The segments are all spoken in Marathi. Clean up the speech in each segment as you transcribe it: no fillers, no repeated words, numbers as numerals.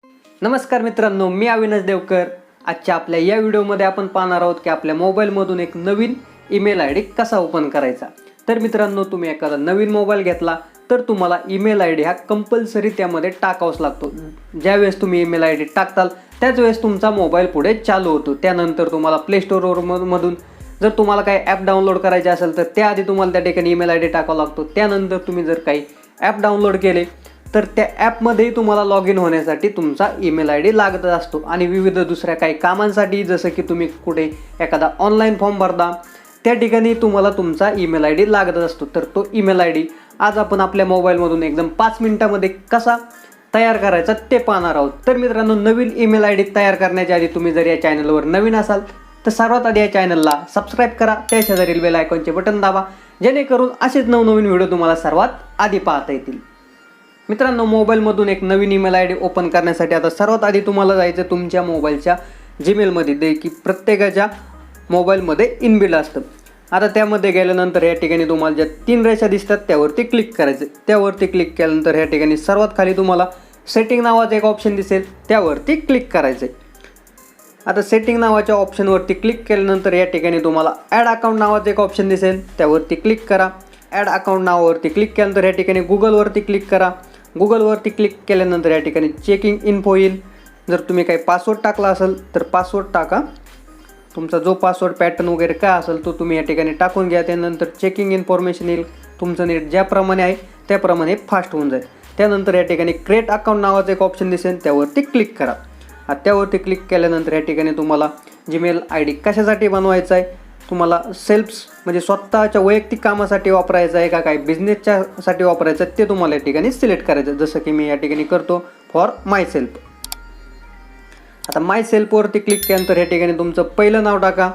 नमस्कार मित्रांनो, मी अविनाश देवकर। आजच्या आपल्या या व्हिडिओमध्ये आपण पाहणार आहोत की आपल्या मोबाईलमधून एक नवीन ईमेल आयडी कसा ओपन करायचा। तर मित्रांनो, तुम्ही एखादा नवीन मोबाईल घेतला तर तुम्हाला ईमेल आयडी हा कंपल्सरी त्यामध्ये टाकावाच लागतो। ज्यावेळेस तुम्ही ईमेल आयडी टाकताल त्याच वेळेस तुमचा मोबाईल पुढे चालू होतो। त्यानंतर तुम्हाला प्ले स्टोअर मधून जर तुम्हाला काही ॲप डाउनलोड करायचे असेल तर त्याआधी तुम्हाला त्या ठिकाणी ईमेल आयडी टाकावा लागतो। त्यानंतर तुम्ही जर काही ॲप डाउनलोड केले तर त्या ॲपमध्येही तुम्हाला लॉग इन होण्यासाठी तुमचा ईमेल आयडी लागत असतो आणि विविध दुसऱ्या काही कामांसाठी जसं की तुम्ही कुठे एखादा ऑनलाईन फॉर्म भरता त्या ठिकाणी तुम्हाला तुमचा ईमेल आयडी लागत असतो। तर तो ईमेल आयडी आज आपण आपल्या मोबाईलमधून एकदम 5 मिनिटांमध्ये कसा तयार करायचा ते पाहणार आहोत। तर मित्रांनो, नवीन ईमेल आयडी तयार करण्याच्या आधी तुम्ही जर या चॅनलवर नवीन असाल तर सर्वात आधी या चॅनलला सबस्क्राईब करा, त्या शेजारील बेल आयकॉनचे बटन दाबा, जेणेकरून असेच नवनवीन व्हिडिओ तुम्हाला सर्वात आधी पाहता येतील। मित्रांनो, मोबाईलमधून एक नवीन ईमेल आयडी ओपन करण्यासाठी आता सर्वात आधी तुम्हाला जायचं तुमच्या मोबाईलच्या जीमेलमध्ये, जे की प्रत्येकाच्या मोबाईलमध्ये इनबिल्ट असतं। आता त्यामध्ये गेल्यानंतर या ठिकाणी तुम्हाला ज्या 3 रेषा दिसतात त्यावरती क्लिक करायचं। त्यावरती क्लिक केल्यानंतर या ठिकाणी सर्वात खाली तुम्हाला सेटिंग नावाचं एक ऑप्शन दिसेल, त्यावरती क्लिक करायचं। आता सेटिंग नावाच्या ऑप्शनवरती क्लिक केल्यानंतर या ठिकाणी तुम्हाला ॲड अकाउंट नावाचं एक ऑप्शन दिसेल, त्यावरती क्लिक करा। ॲड अकाउंट नावावरती क्लिक केल्यानंतर या ठिकाणी गुगलवरती क्लिक करा। गुगलवरती क्लिक केल्यानंतर या ठिकाणी चेकिंग इन्फो येईल। जर तुम्ही काही पासवर्ड टाकला असेल तर पासवर्ड टाका, तुमचा जो पासवर्ड पॅटर्न वगैरे काय असेल तो तुम्ही या ठिकाणी टाकून घ्या। त्यानंतर चेकिंग इन्फॉर्मेशन येईल, तुमचं नेट ज्याप्रमाणे आहे त्याप्रमाणे फास्ट होऊन जाईल। त्यानंतर या ठिकाणी क्रिएट अकाउंट नावाचं एक ऑप्शन दिसेल, त्यावरती क्लिक करा। त्यावरती क्लिक केल्यानंतर या ठिकाणी तुम्हाला जीमेल आयडी कशासाठी बनवायचा आहे, तुम्हाला सेल्फ्स म्हणजे स्वतःच्या वैयक्तिक कामासाठी वापरायचं आहे का काही बिझनेसच्यासाठी वापरायचं आहे ते तुम्हाला या ठिकाणी सिलेक्ट करायचं। जसं की मी या ठिकाणी करतो फॉर माय सेल्फ। आता माय सेल्फवरती क्लिक केल्यानंतर या ठिकाणी तुमचं पहिलं नाव टाका।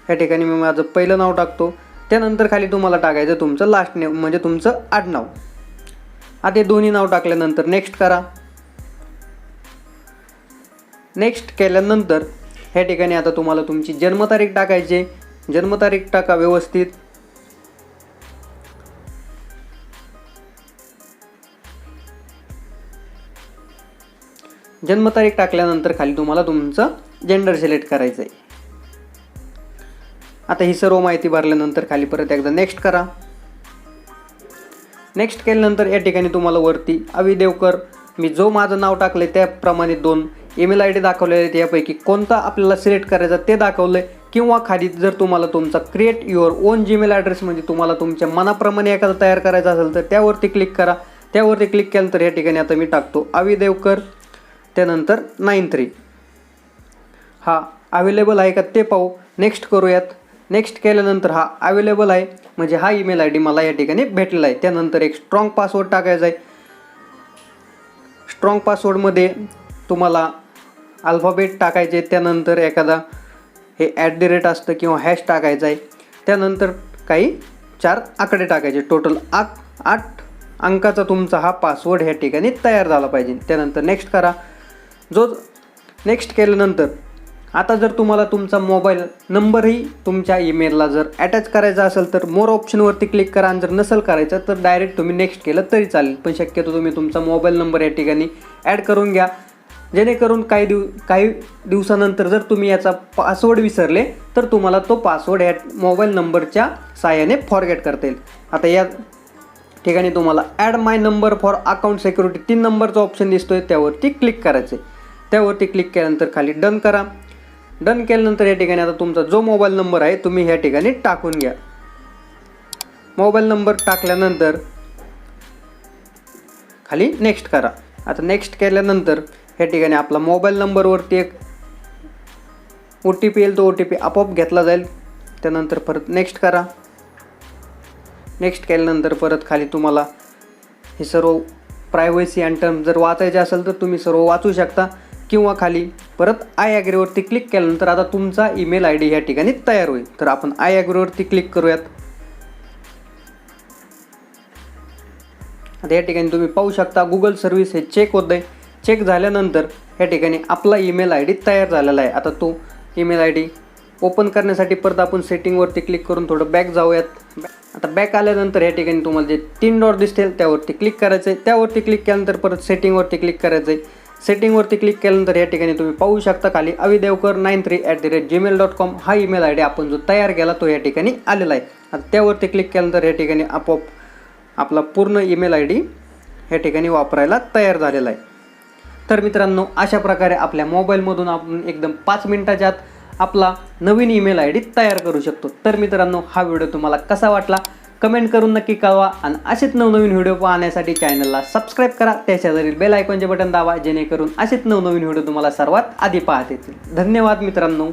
या ठिकाणी मी माझं पहिलं नाव टाकतो। त्यानंतर खाली तुम्हाला टाकायचं तुमचं लास्ट नेम म्हणजे तुमचं आडनाव। आता हे दोन्ही नाव टाकल्यानंतर नेक्स्ट करा। नेक्स्ट केल्यानंतर ह्या ठिकाणी आता तुम्हाला तुमची जन्मतारीख टाकायची। जन्मतारीख टाका व्यवस्थित। जन्मतारीख टाकल्यानंतर खाली तुम्हाला तुमचं जेंडर सिलेक्ट करायचं आहे। आता ही सर्व माहिती भरल्यानंतर खाली परत एकदा नेक्स्ट करा। नेक्स्ट केल्यानंतर या ठिकाणी तुम्हाला वरती अवि देवकर, मी जो माझं नाव टाकले त्याप्रमाणे 2 ईमेल आयडी दाखवलेले आहेत, यापैकी कोणता आपल्याला सिलेक्ट करायचा ते दाखवलंय। किंवा खाली जर तुम्हाला तुमचा create your on Gmail address म्हणजे तुम्हाला तुमच्या मनाप्रमाणे एखादा तयार करायचा असेल तर त्यावरती क्लिक करा। त्यावरती क्लिक केल्यानंतर या ठिकाणी आता मी टाकतो अवि देवकर, त्यानंतर 93 हा अवेलेबल आहे का ते पाहू। नेक्स्ट करूयात। नेक्स्ट केल्यानंतर हा अवेलेबल आहे म्हणजे हा ईमेल आयडी मला या ठिकाणी भेटलेला आहे। त्यानंतर एक स्ट्रॉंग पासवर्ड टाकायचा आहे। स्ट्रॉंग पासवर्डमध्ये तुम्हाला अल्फाबेट टाकायचे, त्यानंतर एखादा हे @ असतं किंवा हॅश टाकायचं आहे। त्यानंतर काही 4 आकडे टाकायचे, टोटल 8 अंकाचा तुमचा हा पासवर्ड ह्या ठिकाणी तयार झाला पाहिजे। त्यानंतर नेक्स्ट करा। नेक्स्ट केल्यानंतर आता जर तुम्हाला तुमचा मोबाईल नंबरही तुमच्या ईमेलला जर अटॅच करायचा असेल तर मोर ऑप्शनवरती क्लिक करा, आणि जर नसेल करायचं तर डायरेक्ट तुम्ही नेक्स्ट केलं तरी चालेल। पण शक्यतो तुम्ही तुमचा मोबाईल नंबर या ठिकाणी ॲड करून घ्या, जेणेकरून काही दिवसानंतर जर तुम्ही याचा पासवर्ड विसरले तर तुम्हाला तो पासवर्ड या मोबाईल नंबरच्या साहाय्याने फॉरगेट करता येईल। आता या ठिकाणी तुम्हाला add my number for account security 3 नंबरचा ऑप्शन दिसतोय, त्यावरती क्लिक करायचं आहे। त्यावरती क्लिक केल्यानंतर खाली डन करा। डन केल्यानंतर या ठिकाणी आता तुमचा जो मोबाईल नंबर आहे तुम्ही ह्या ठिकाणी टाकून घ्या। मोबाईल नंबर टाकल्यानंतर खाली नेक्स्ट करा। आता नेक्स्ट केल्यानंतर ह्या ठिकाणी आपला मोबाईल नंबरवरती एक OTP येईल, तो OTP आपोआप घेतला जाईल। त्यानंतर परत नेक्स्ट करा। नेक्स्ट केल्यानंतर परत खाली तुम्हाला हे सर्व प्रायव्हसी अँड टर्म्स जर वाचायचे असेल तर तुम्ही सर्व वाचू शकता, किंवा खाली परत आय ॲग्रीवरती क्लिक केल्यानंतर आता तुमचा ईमेल आयडी या ठिकाणी तयार होईल। तर आपण आय ॲग्रीवरती क्लिक करूयात। आता या ठिकाणी तुम्ही पाहू शकता गुगल सर्व्हिस हे चेक होत आहे। चेक झाल्यानंतर या ठिकाणी आपला ईमेल आयडी तयार झालेला आहे। आता तो ईमेल आयडी ओपन करण्यासाठी परत आपण सेटिंगवरती क्लिक करून थोडं बॅक जाऊयात। आता बॅक आल्यानंतर या ठिकाणी तुम्हाला जे 3 डॉट दिसतील त्यावरती क्लिक करायचं आहे। त्यावरती क्लिक केल्यानंतर परत सेटिंगवरती क्लिक करायचं आहे। सेटिंगवरती क्लिक केल्यानंतर या ठिकाणी तुम्ही पाहू शकता खाली avideokar93@gmail.com हा ईमेल आय डी आपण जो तयार केला तो या ठिकाणी आलेला आहे. आता त्यावरती क्लिक केल्यानंतर या ठिकाणी आपोआप आपला पूर्ण ईमेल आय डी या ठिकाणी वापरायला तयार झालेला आहे. तर मित्रांनो, अशा प्रकारे आपल्या मोबाईलमधून आपण एकदम 5 मिनिटाच्या आत आपला नवीन ईमेल आय डी तयार करू शकतो. तर मित्रांनो, हा व्हिडिओ तुम्हाला कसा वाटला कमेंट करून नक्की कळवा आणि असेच नवनवीन व्हिडिओ पाहण्यासाठी चॅनलला सबस्क्राईब करा. त्याशेजारील बेल आयकॉनचे बटन दाबा जेणेकरून असेच नवनवीन व्हिडिओ तुम्हाला सर्वात आधी पाहता येतील. धन्यवाद मित्रांनो.